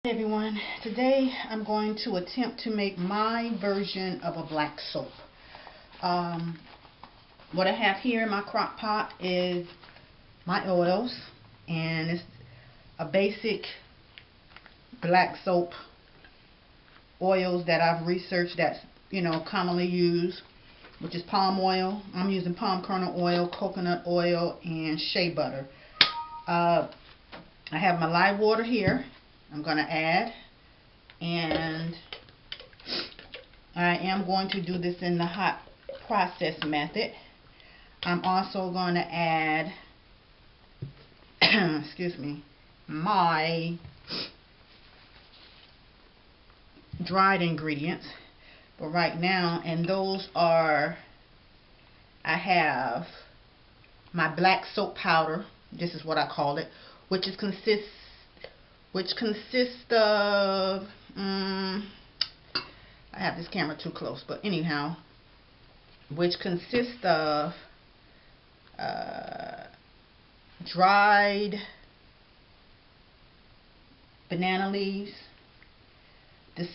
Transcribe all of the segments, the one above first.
Hey everyone, today I'm going to attempt to make my version of a black soap. What I have here in my crock pot is my oils, and it's a basic black soap oils that I've researched that's commonly used, which is palm oil. I'm using palm kernel oil, coconut oil, and shea butter. I have my lye water here. I'm going to add, and I am going to do this in the hot process method. I'm also going to add excuse me, my dried ingredients, but right now, and those are, I have my black soap powder. This is what I call it, which consists of, I have this camera too close, but anyhow, which consists of dried banana leaves, the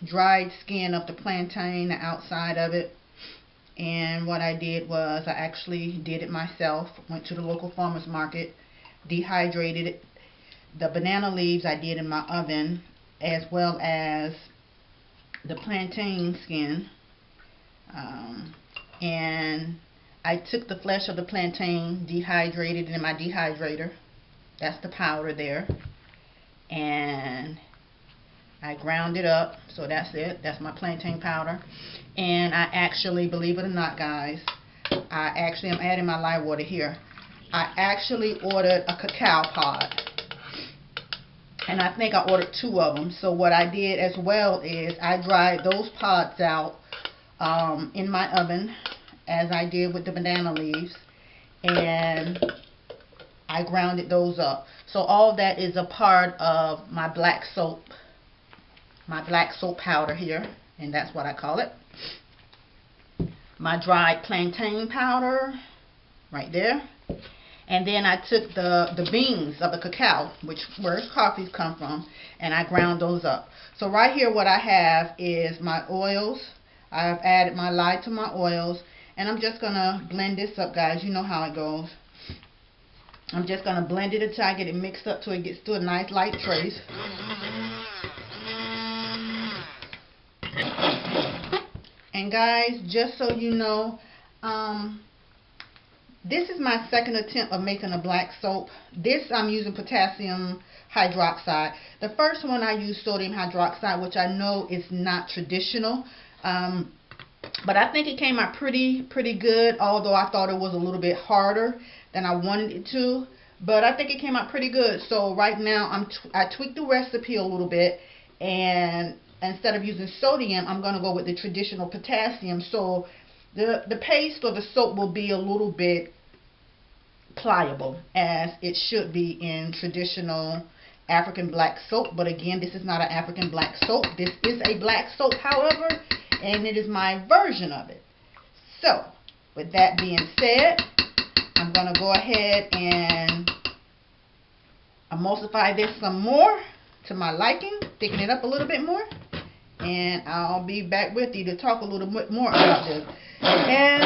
dried skin of the plantain, the outside of it. And what I did was I actually did it myself. Went to the local farmer's market, dehydrated it. The banana leaves I did in my oven, as well as the plantain skin. And I took the flesh of the plantain, dehydrated it in my dehydrator. That's the powder there. And I ground it up. So that's it. That's my plantain powder. And I actually, believe it or not, guys, I'm adding my lye water here. I actually ordered a cacao pod. And I think I ordered 2 of them. So what I did as well is I dried those pods out in my oven, as I did with the banana leaves, and I grounded those up. So all that is a part of my black soap powder here, and that's what I call it. My dried plantain powder right there. And then I took the beans of the cacao, where coffees come from, and I ground those up. So right here what I have is my oils. I've added my lye to my oils, and I'm just going to blend this up, guys. You know how it goes. I'm just going to blend it until I get it mixed up till it gets to a nice light trace. And guys, just so you know, this is my second attempt of making a black soap. This I'm using potassium hydroxide. The first one I used sodium hydroxide, which I know is not traditional. But I think it came out pretty good, although I thought it was a little bit harder than I wanted it to. But I think it came out pretty good. So right now I tweaked the recipe a little bit, and instead of using sodium, I'm going to go with the traditional potassium. So the paste or the soap will be a little bit pliable, as it should be in traditional African black soap. But again, this is not an African black soap. This is a black soap, however, and it is my version of it. So, with that being said, I'm going to go ahead and emulsify this some more to my liking, thicken it up a little bit more, and I'll be back with you to talk a little bit more about this. And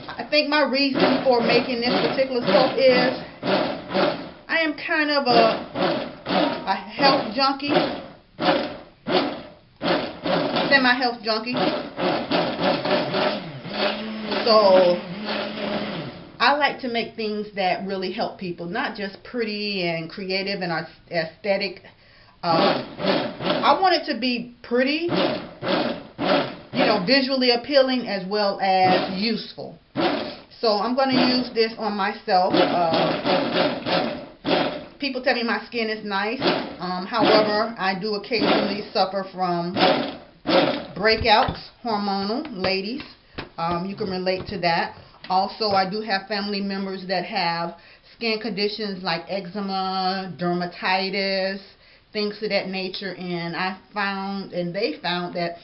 I think my reason for making this particular soap is I am kind of a health junkie, semi-health junkie. So I like to make things that really help people, not just pretty and creative and aesthetic. I want it to be pretty, visually appealing, as well as useful. So I'm going to use this on myself. People tell me my skin is nice. However, I do occasionally suffer from breakouts, hormonal, ladies. You can relate to that. Also, I do have family members that have skin conditions like eczema, dermatitis, things of that nature, and they found that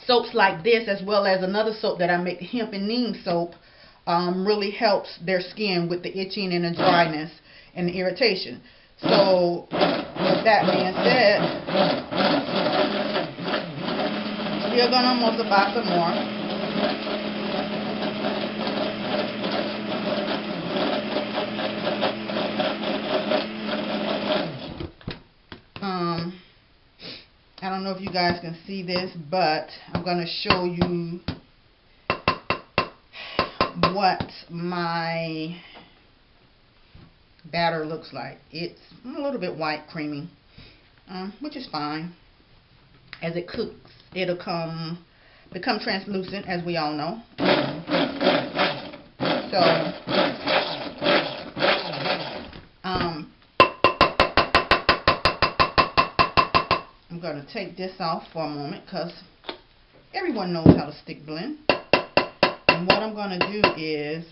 soaps like this, as well as another soap that I make, hemp and neem soap, really helps their skin with the itching and the dryness and the irritation. So with that being said, we're going to emulsify some more. I don't know if you guys can see this, but I'm going to show you what my batter looks like. It's a little bit white, creamy, which is fine. As it cooks, it'll become translucent, as we all know. I'm going to take this off for a moment because everyone knows how to stick blend. And what I'm going to do is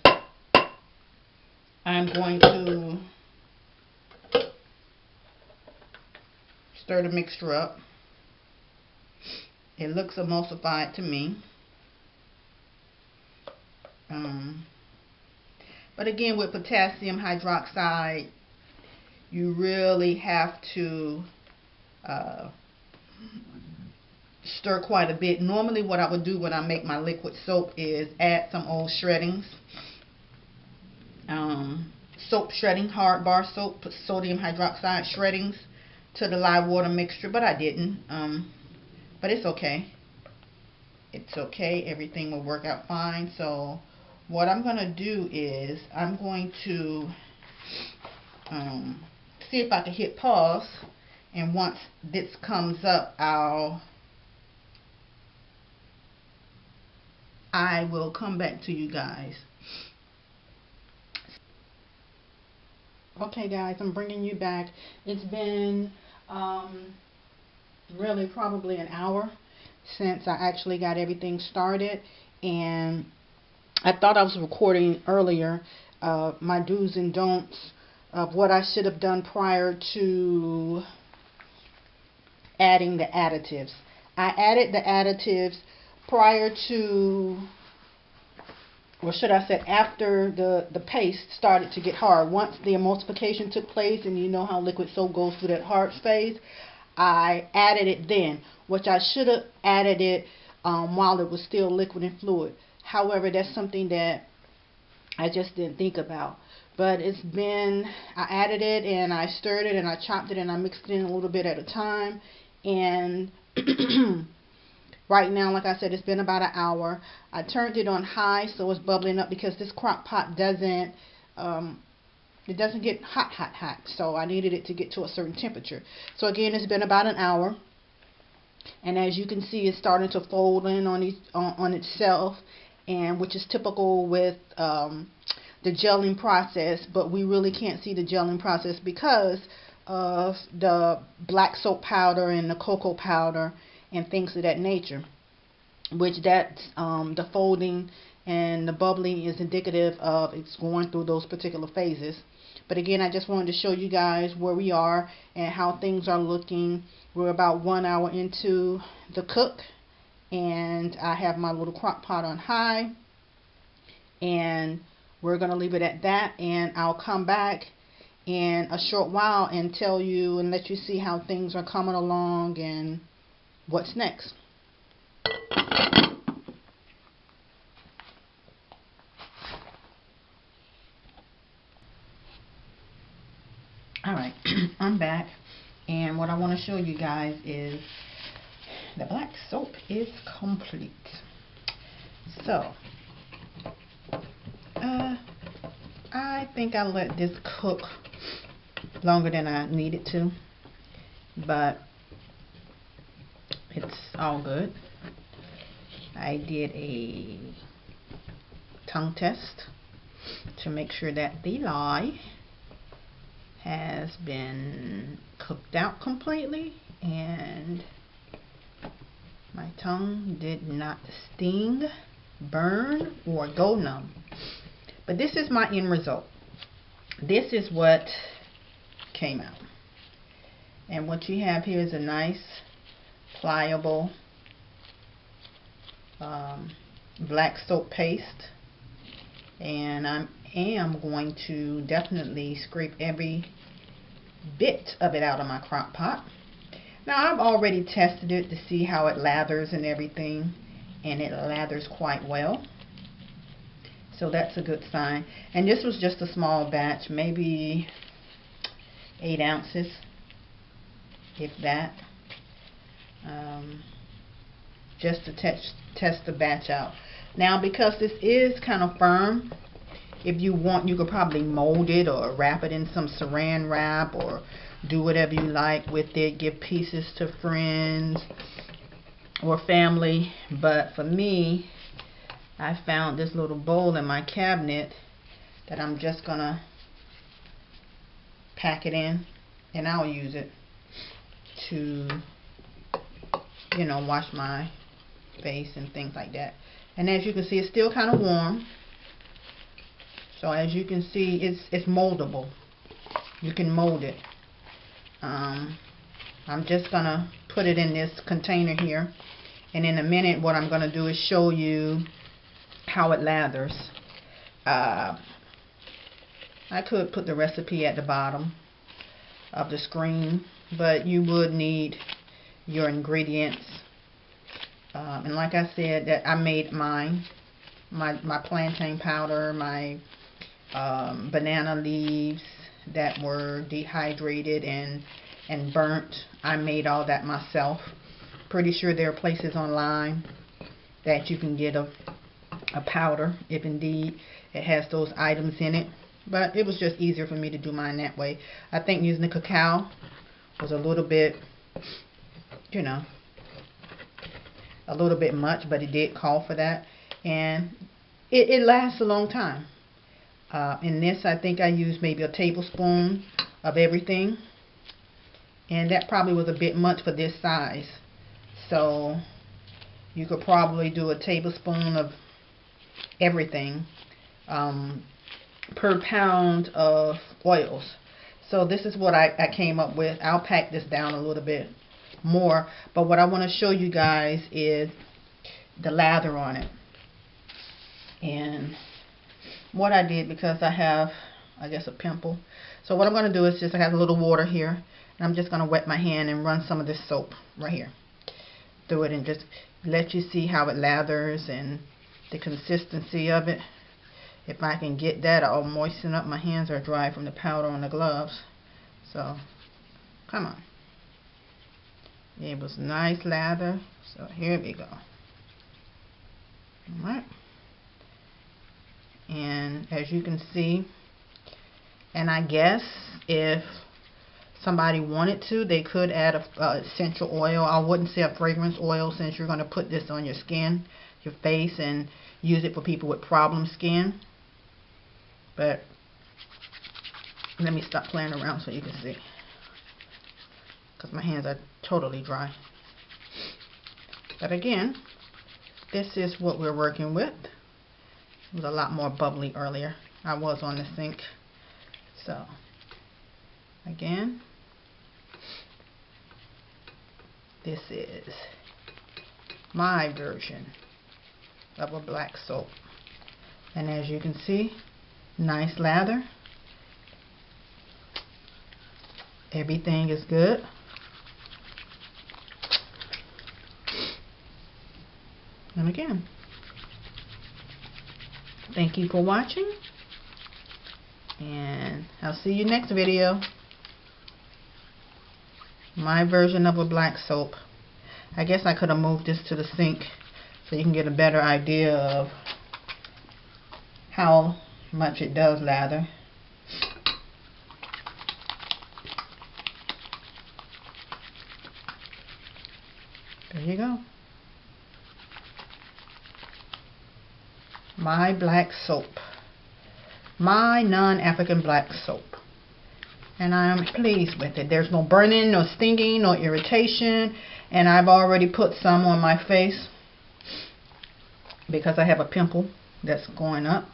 I'm going to stir the mixture up. It looks emulsified to me. But again, with potassium hydroxide, you really have to stir quite a bit. Normally what I would do when I make my liquid soap is add some old shreddings. Soap shredding, hard bar soap, put sodium hydroxide shreddings to the lye water mixture, but I didn't. But it's okay. It's okay. Everything will work out fine. So what I'm going to do is I'm going to see if I can hit pause, and once this comes up, I will come back to you guys. Okay guys, I'm bringing you back. It's been really probably an hour since I actually got everything started, and I thought I was recording earlier my do's and don'ts of what I should have done prior to adding the additives. I added the additives prior to, or should I say after the paste started to get hard. Once the emulsification took place, and you know how liquid soap goes through that hard phase, I added it then, which I should have added it while it was still liquid and fluid. However, that's something that I just didn't think about. But it's been, I added it and I stirred it and I chopped it and I mixed it in a little bit at a time. And right now, like I said, it's been about an hour. I turned it on high so it's bubbling up because this crock pot doesn't get hot. So I needed it to get to a certain temperature. So again, it's been about an hour. And as you can see, it's starting to fold in on itself, and which is typical with the gelling process. But we really can't see the gelling process because of the black soap powder and the cocoa powder and things of that nature, which the folding and the bubbling is indicative of it's going through those particular phases. But again, I just wanted to show you guys where we are and how things are looking. We're about 1 hour into the cook, and I have my little crock pot on high, and we're going to leave it at that, and I'll come back in a short while and tell you and let you see how things are coming along and what's next. Alright, I'm back, and what I want to show you guys is the black soap is complete. So I think I let this cook longer than I needed to, but it's all good. I did a tongue test to make sure that the lye has been cooked out completely, and my tongue did not sting, burn, or go numb. But this is my end result. This is what came out. And what you have here is a nice, pliable black soap paste. And I am going to definitely scrape every bit of it out of my crock pot. Now I've already tested it to see how it lathers and everything, and it lathers quite well. So that's a good sign. And this was just a small batch, maybe 8 ounces, if that. Just to test the batch out. Now because this is kind of firm, if you want, you could probably mold it or wrap it in some saran wrap or do whatever you like with it. Give pieces to friends or family. But for me, I found this little bowl in my cabinet that I'm just gonna pack it in, and I'll use it to, you know, wash my face and things like that. And as you can see, it's still kind of warm. So as you can see, it's moldable. You can mold it. I'm just gonna put it in this container here, and in a minute what I'm gonna do is show you how it lathers. I could put the recipe at the bottom of the screen, but you would need your ingredients. And like I said, that I made mine, my plantain powder, my banana leaves that were dehydrated and burnt. I made all that myself. Pretty sure there are places online that you can get a powder, if indeed it has those items in it. But it was just easier for me to do mine that way. I think using the cacao was a little bit, you know, a little bit much, but it did call for that. And it lasts a long time. In this, I think I used maybe a tablespoon of everything. And that probably was a bit much for this size. So you could probably do a tablespoon of everything per pound of oils. So this is what I came up with. I'll pack this down a little bit more, but what I want to show you guys is the lather on it. And what I did, because I have, I guess, a pimple, so what I'm going to do is just, I have a little water here, and I'm just going to wet my hand and run some of this soap right here through it and just let you see how it lathers and the consistency of it. If I can get that, I'll moisten up. My hands are dry from the powder on the gloves. So, come on. It was nice lather. So, here we go. Alright. And as you can see, and I guess if somebody wanted to, they could add a essential oil. I wouldn't say a fragrance oil, since you're going to put this on your skin, your face, and use it for people with problem skin. But let me stop playing around so you can see, because my hands are totally dry. But again, this is what we're working with. It was a lot more bubbly earlier. I was on the sink. So again, this is my version of a black soap. And as you can see, nice lather. Everything is good. And again, thank you for watching, and I'll see you next video. My version of a black soap. I guess I could have moved this to the sink so you can get a better idea of how much it does lather. There you go. My black soap. My non-African black soap. And I am pleased with it. There's no burning, no stinging, no irritation. And I've already put some on my face because I have a pimple that's going up.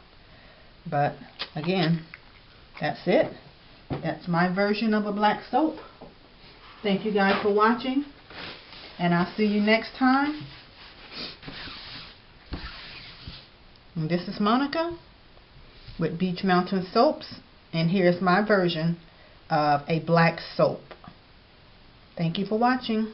But again, that's it. That's my version of a black soap. Thank you guys for watching, and I'll see you next time. And this is Monica with Beach Mountain Soaps, and here's my version of a black soap. Thank you for watching.